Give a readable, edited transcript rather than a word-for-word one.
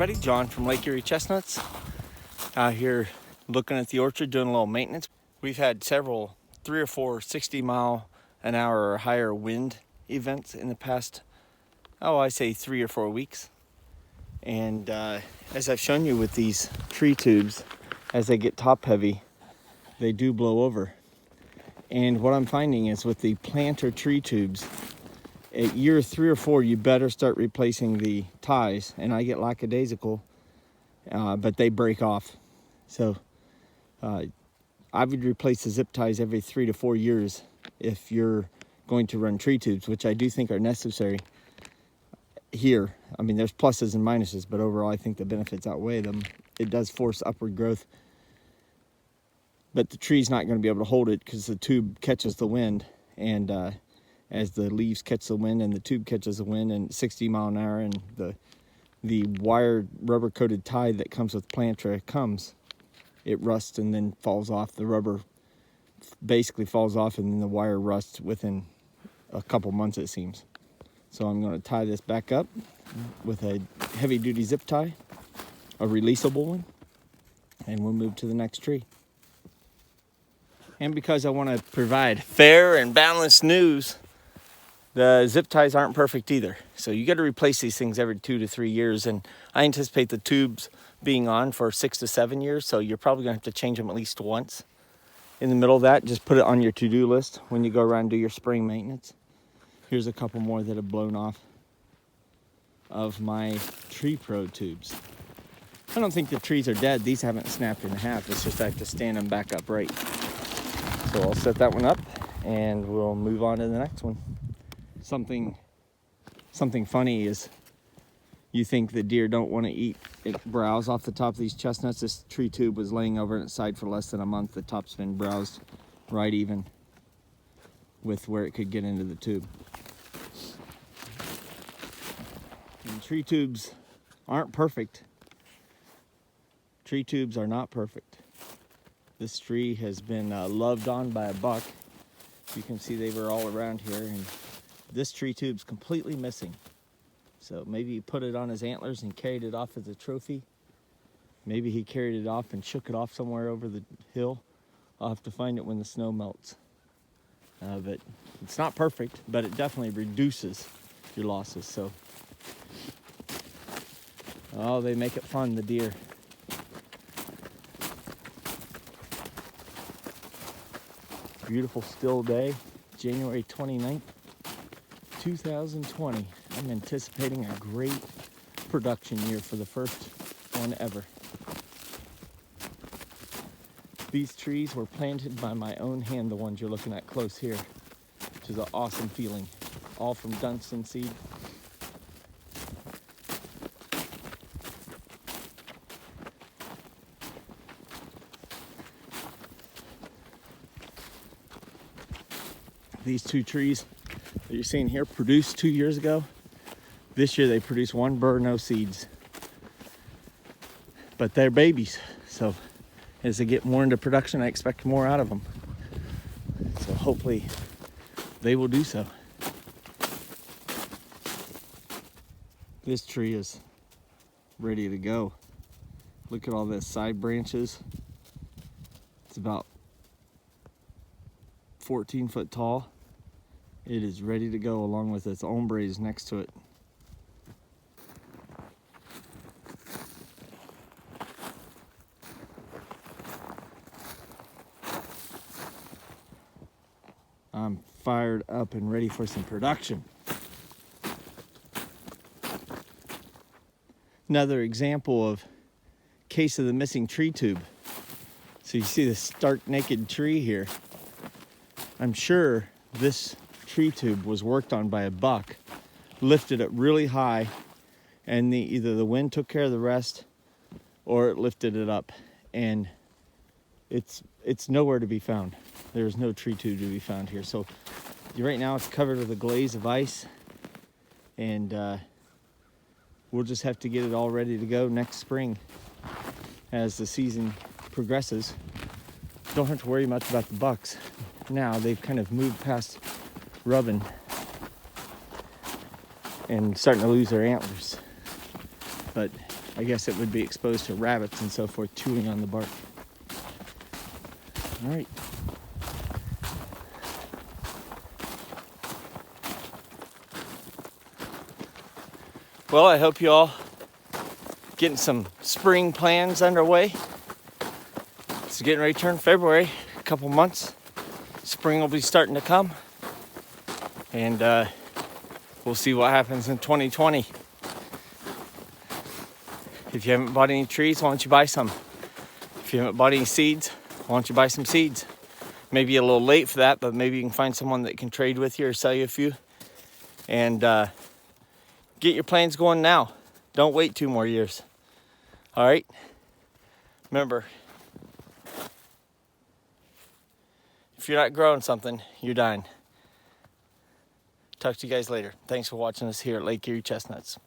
everybody, John from Lake Erie Chestnuts. Out here looking at the orchard, doing a little maintenance. We've had several 3 or 4 60-mile-an-hour or higher wind events in the past, I say 3 or 4 weeks. And as I've shown you with these tree tubes, as they get top heavy, they do blow over. And what I'm finding is with the planter tree tubes, at year 3 or 4, you better start replacing the ties. And I get lackadaisical, but they break off. So I would replace the zip ties every 3 to 4 years if you're going to run tree tubes, which I do think are necessary here. I mean, there's pluses and minuses, but overall I think the benefits outweigh them. It does force upward growth, but the tree's not going to be able to hold it because the tube catches the wind, and as the leaves catch the wind and the tube catches the wind and 60 mile an hour, and the wired rubber coated tie that comes with planter it rusts and then falls off. The rubber basically falls off, and then the wire rusts within a couple months, it seems. So I'm going to tie this back up with a heavy duty zip tie, a releasable one, and we'll move to the next tree. And because I want to provide fair and balanced news, the zip ties aren't perfect either. So you got to replace these things every 2 to 3 years. And I anticipate the tubes being on for 6 to 7 years. So you're probably going to have to change them at least once. In the middle of that, just put it on your to-do list when you go around and do your spring maintenance. Here's a couple more that have blown off of my Tree Pro tubes. I don't think the trees are dead. These haven't snapped in half. It's just I have to stand them back upright. So I'll set that one up and we'll move on to the next one. Something funny is you think the deer don't want to eat browse off the top of these chestnuts. This tree tube was laying over on its side for less than a month. The top's been browsed right even with where it could get into the tube. And tree tubes aren't perfect. Tree tubes are not perfect. This tree has been loved on by a buck. You can see they were all around here, and this tree tube's completely missing. So maybe he put it on his antlers and carried it off as a trophy. Maybe he carried it off and shook it off somewhere over the hill. I'll have to find it when the snow melts. But it's not perfect, but it definitely reduces your losses. So, oh, they make it fun, the deer. Beautiful still day, January 29th, 2020. I'm anticipating a great production year for the first one ever. These trees were planted by my own hand, the ones you're looking at close here, which is an awesome feeling. All from Dunstan seed. These 2 trees that you're seeing here produced 2 years ago. This year they produced 1 burr, no seeds. But they're babies, so as they get more into production, I expect more out of them. So hopefully they will do so. This tree is ready to go. Look at all the side branches. It's about 14 foot tall. It is ready to go along with its ombres next to it. I'm fired up and ready for some production. Another example of case of the missing tree tube. So you see this stark naked tree here. I'm sure this tree tube was worked on by a buck, lifted it really high, and either the wind took care of the rest or it lifted it up, and it's nowhere to be found. There's no tree tube to be found here. So right now it's covered with a glaze of ice, and we'll just have to get it all ready to go next spring as the season progresses. Don't have to worry much about the bucks. Now they've kind of moved past rubbing and starting to lose their antlers. But I guess it would be exposed to rabbits and so forth chewing on the bark. All right. Well, I hope you all getting some spring plans underway. It's getting ready to turn February, a couple months. Spring will be starting to come. And we'll see what happens in 2020. If you haven't bought any trees, why don't you buy some? If you haven't bought any seeds, why don't you buy some seeds? Maybe a little late for that, but maybe you can find someone that can trade with you or sell you a few. And get your plans going now. Don't wait 2 more years. All right? Remember, if you're not growing something, you're dying. Talk to you guys later. Thanks for watching us here at Lake Erie Chestnuts.